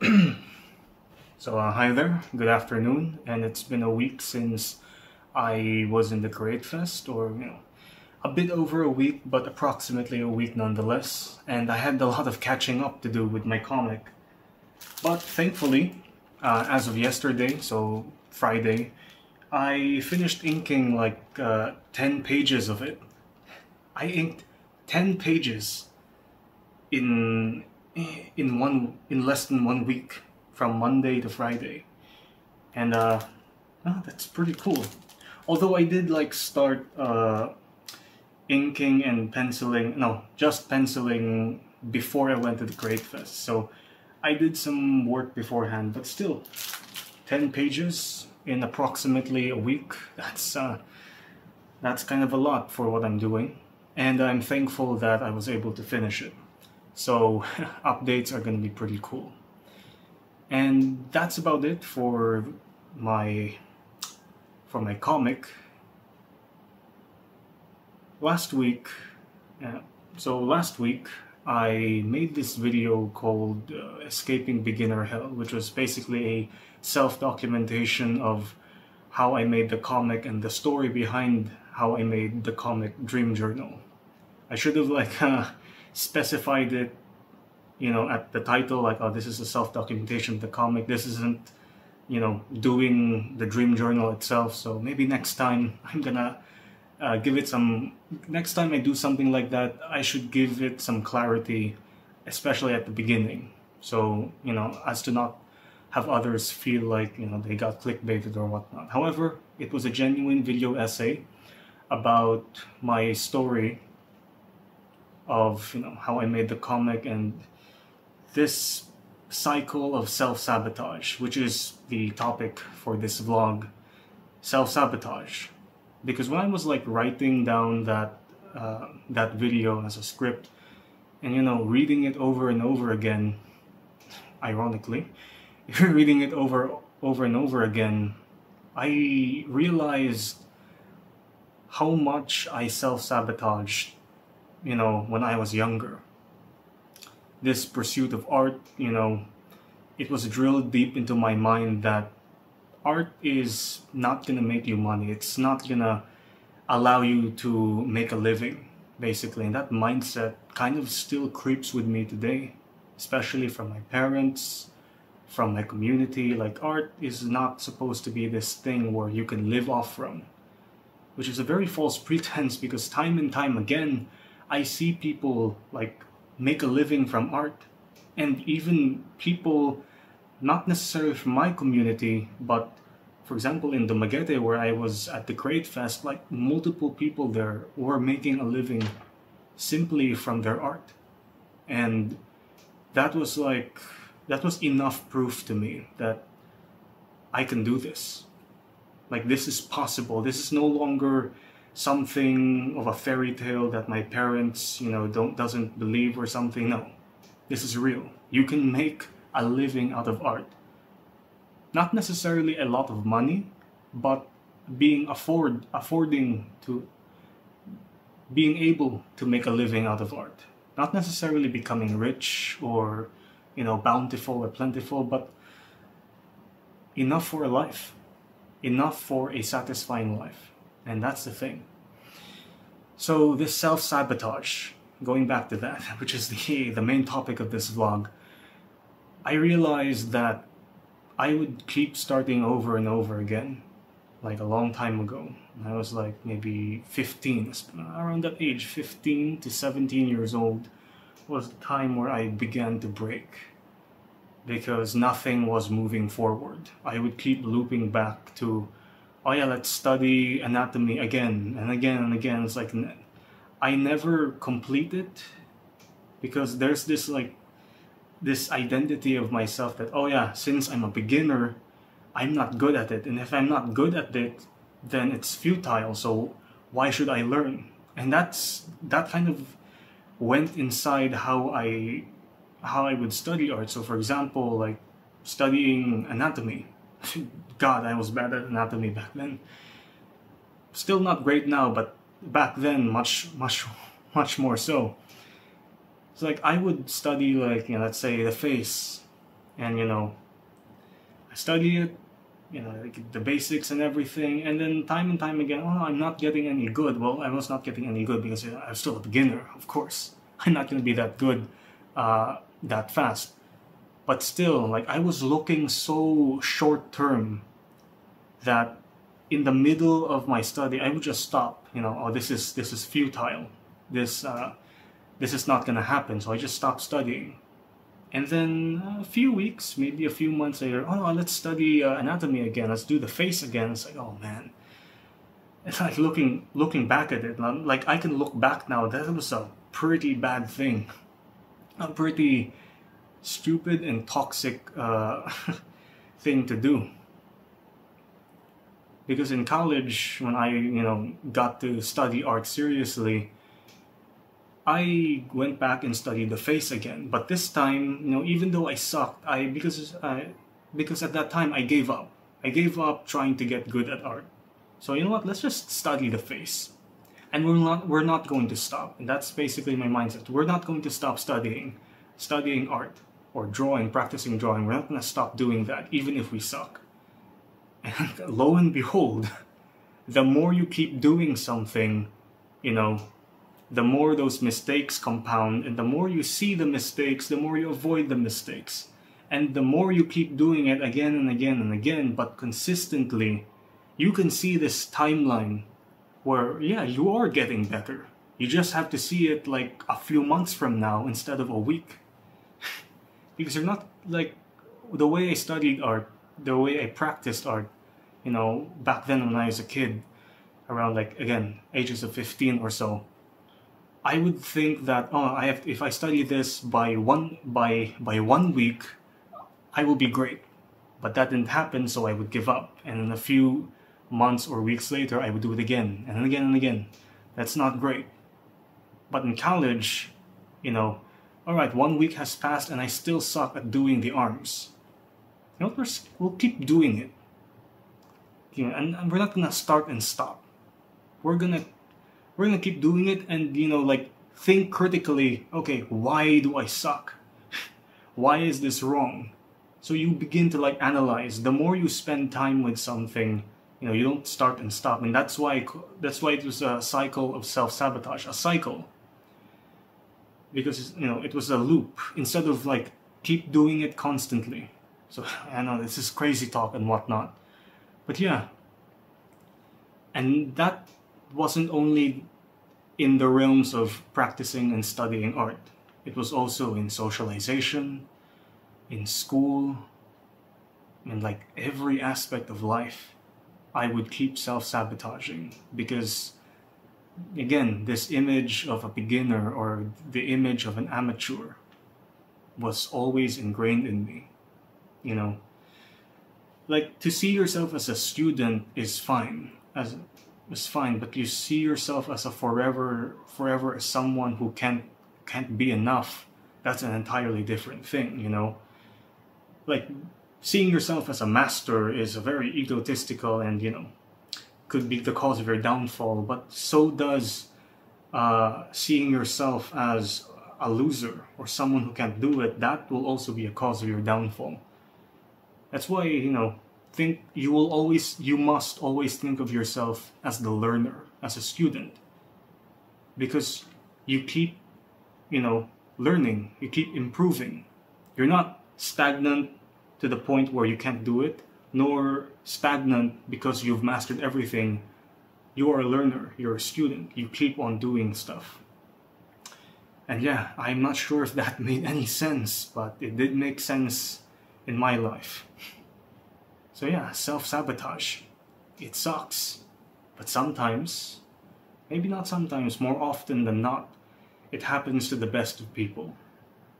Hi there, good afternoon, and it's been a week since I was in the Create Fest, or a bit over a week, but approximately a week nonetheless, and I had a lot of catching up to do with my comic. But thankfully, as of yesterday, so Friday, I finished inking like 10 pages of it. I inked 10 pages in in less than 1 week, from Monday to Friday, and that's pretty cool. Although I did like start inking and penciling, no, just penciling before I went to the Create Fest, so I did some work beforehand, but still, 10 pages in approximately a week, that's kind of a lot for what I'm doing, and I'm thankful that I was able to finish it. So updates are going to be pretty cool. And that's about it for my comic. Last week, last week I made this video called Escaping Beginner Hell, which was basically a self-documentation of how I made the comic and the story behind how I made the comic Dream Journal. I should have specified it, at the title, like, oh, this is a self-documentation of the comic. This isn't, doing the Dream Journal itself. So maybe next time I'm gonna give it some. Next time I do something like that, I should give it some clarity, especially at the beginning. So as to not have others feel like they got clickbaited or whatnot. However, it was a genuine video essay about my story of how I made the comic and this cycle of self-sabotage, which is the topic for this vlog. Self-sabotage, because when I was writing down that video as a script and reading it over and over again, ironically, reading it over and over again, I realized how much I self-sabotaged when I was younger. This pursuit of art, it was drilled deep into my mind that art is not gonna make you money. It's not gonna allow you to make a living, basically. And that mindset kind of still creeps with me today, especially from my parents, from my community. Like, art is not supposed to be this thing where you can live off from, which is a very false pretense, because time and time again, I see people make a living from art, and even people not necessarily from my community, but for example in Dumaguete, where I was at the Create Fest, multiple people there were making a living simply from their art. And that was enough proof to me that I can do this. This is possible. This is no longer something of a fairy tale that my parents, doesn't believe or something. No, this is real. You can make a living out of art. Not necessarily a lot of money, but being able to make a living out of art. Not necessarily becoming rich or, bountiful or plentiful, but enough for a life. Enough for a satisfying life. And that's the thing. So this self-sabotage, going back to that, which is the main topic of this vlog, I realized that I would keep starting over and over again, a long time ago. I was maybe 15, around that age, 15 to 17 years old, was the time where I began to break, because nothing was moving forward. I would keep looping back to, oh yeah, let's study anatomy again and again and again. It's I never complete it, because there's this identity of myself that, oh yeah, since I'm a beginner, I'm not good at it. And if I'm not good at it, then it's futile. So why should I learn? And that kind of went inside how I would study art. So for example, studying anatomy. God, I was bad at anatomy back then. Still not great now, but back then much more so. It's I would study let's say the face, and I study it, like the basics and everything, and then time and time again, oh, I'm not getting any good. Well, I was not getting any good because I'm still a beginner, of course. I'm not going to be that good that fast. But still, like, I was looking so short term that in the middle of my study, I would just stop. Oh, this is futile. This is not going to happen. So I just stopped studying. And then a few weeks, maybe a few months later, oh no, let's study anatomy again. Let's do the face again. It's like, oh man. It's like looking back at it. Like, I can look back now. That was a pretty bad thing. A pretty stupid and toxic thing to do. Because in college, when I got to study art seriously, I went back and studied the face again. But this time, even though I sucked, because at that time I gave up. I gave up trying to get good at art. So you know what? Let's just study the face, and we're not going to stop. And that's basically my mindset. We're not going to stop studying art or drawing, practicing drawing. We're not going to stop doing that, even if we suck. And lo and behold, the more you keep doing something, the more those mistakes compound, and the more you see the mistakes, the more you avoid the mistakes. And the more you keep doing it again and again and again, but consistently, you can see this timeline where, yeah, you are getting better. You just have to see it like a few months from now instead of a week. Because you're not, like, the way I studied art, the way I practiced art, back then when I was a kid, around, like, again, ages of 15 or so, I would think that, oh, if I study this by one week, I will be great. But that didn't happen, so I would give up. And in a few months or weeks later, I would do it again and again and again. That's not great. But in college, all right, 1 week has passed and I still suck at doing the arms. We'll keep doing it. And we're not gonna start and stop. We're gonna keep doing it, and like, think critically. Okay, why do I suck? Why is this wrong? So you begin to, like, analyze. The more you spend time with something, you don't start and stop. And that's why it was a cycle of self-sabotage, a cycle. Because it was a loop instead of, like, keep doing it constantly. So I know this is crazy talk and whatnot, but yeah. And that wasn't only in the realms of practicing and studying art. It was also in socialization, in school, in, like, every aspect of life. I would keep self-sabotaging because, again, this image of a beginner or the image of an amateur was always ingrained in me. Like, to see yourself as a student is fine, but you see yourself as a forever as someone who can't be enough. That's an entirely different thing, Like, seeing yourself as a master is a very egotistical and, could be the cause of your downfall, but so does seeing yourself as a loser or someone who can't do it. That will also be a cause of your downfall. That's why, you must always think of yourself as the learner, as a student. Because you keep, learning, you keep improving. You're not stagnant to the point where you can't do it, nor stagnant because you've mastered everything. You are a learner, you're a student, you keep on doing stuff. And yeah, I'm not sure if that made any sense, but it did make sense in my life. So yeah, self-sabotage. It sucks. But sometimes, maybe not sometimes, more often than not, it happens to the best of people.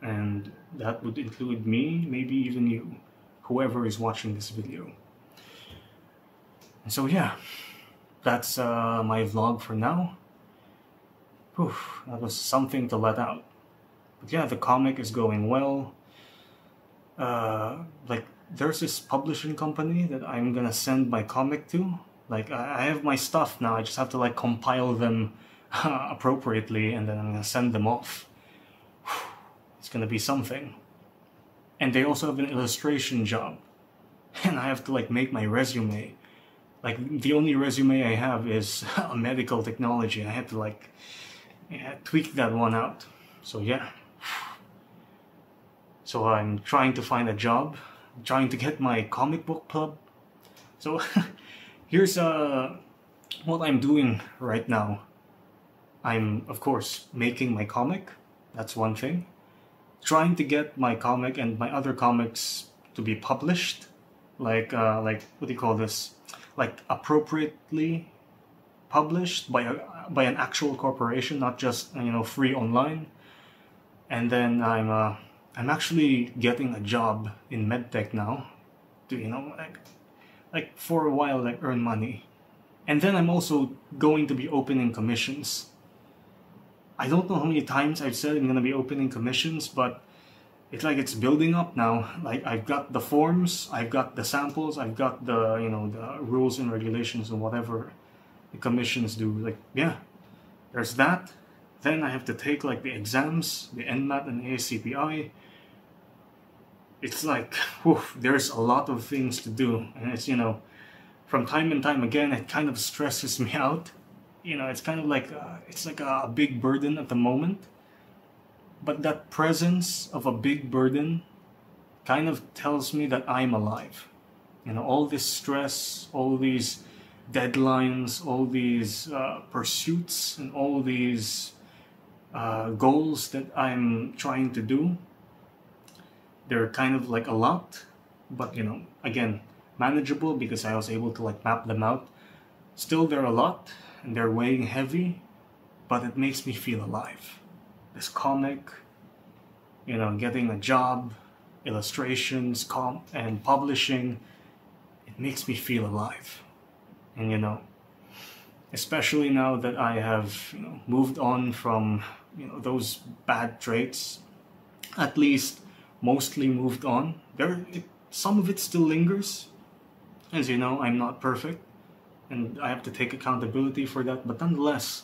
And that would include me, maybe even you, whoever is watching this video. And so yeah, that's my vlog for now. Whew, that was something to let out. But yeah, the comic is going well. Like, there's this publishing company that I'm gonna send my comic to. Like, I have my stuff now, I just have to, like, compile them appropriately, and then I'm gonna send them off. It's gonna be something. and they also have an illustration job, and I have to like make my resume. Like the only resume I have is a medical technology. I had to like tweak that one out. So yeah. So I'm trying to find a job, trying to get my comic book club. So here's what I'm doing right now. I'm of course making my comic. That's one thing. Trying to get my comic and my other comics to be published, like what do you call this? Like appropriately published by an actual corporation, not just free online. And then I'm actually getting a job in medtech now, to like for a while like earn money. And then I'm also going to be opening commissions. I don't know how many times I've said I'm gonna be opening commissions, but it's like it's building up now. Like I've got the forms, I've got the samples, I've got the the rules and regulations and whatever the commissions do. Like yeah, there's that. Then I have to take like the exams, the NMAT and ACPI. It's like whew, there's a lot of things to do, and it's from time and time again it kind of stresses me out. It's kind of like it's like a big burden at the moment. But that presence of a big burden kind of tells me that I'm alive. All this stress, all these deadlines, all these pursuits, and all these goals that I'm trying to do, they're kind of like a lot, but again, manageable because I was able to like map them out. Still, they're a lot and they're weighing heavy, but it makes me feel alive. This comic, getting a job, illustrations, and publishing, it makes me feel alive. And especially now that I have moved on from those bad traits, at least mostly moved on. Some of it still lingers. As you know, I'm not perfect, and I have to take accountability for that. But nonetheless,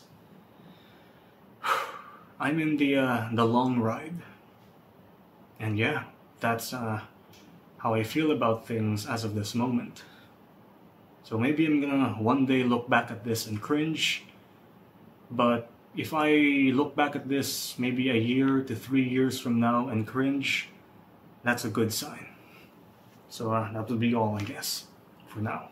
I'm in the long ride, and yeah, that's how I feel about things as of this moment. So maybe I'm gonna one day look back at this and cringe, but if I look back at this maybe a year to 3 years from now and cringe, that's a good sign. So that would be all, I guess, for now.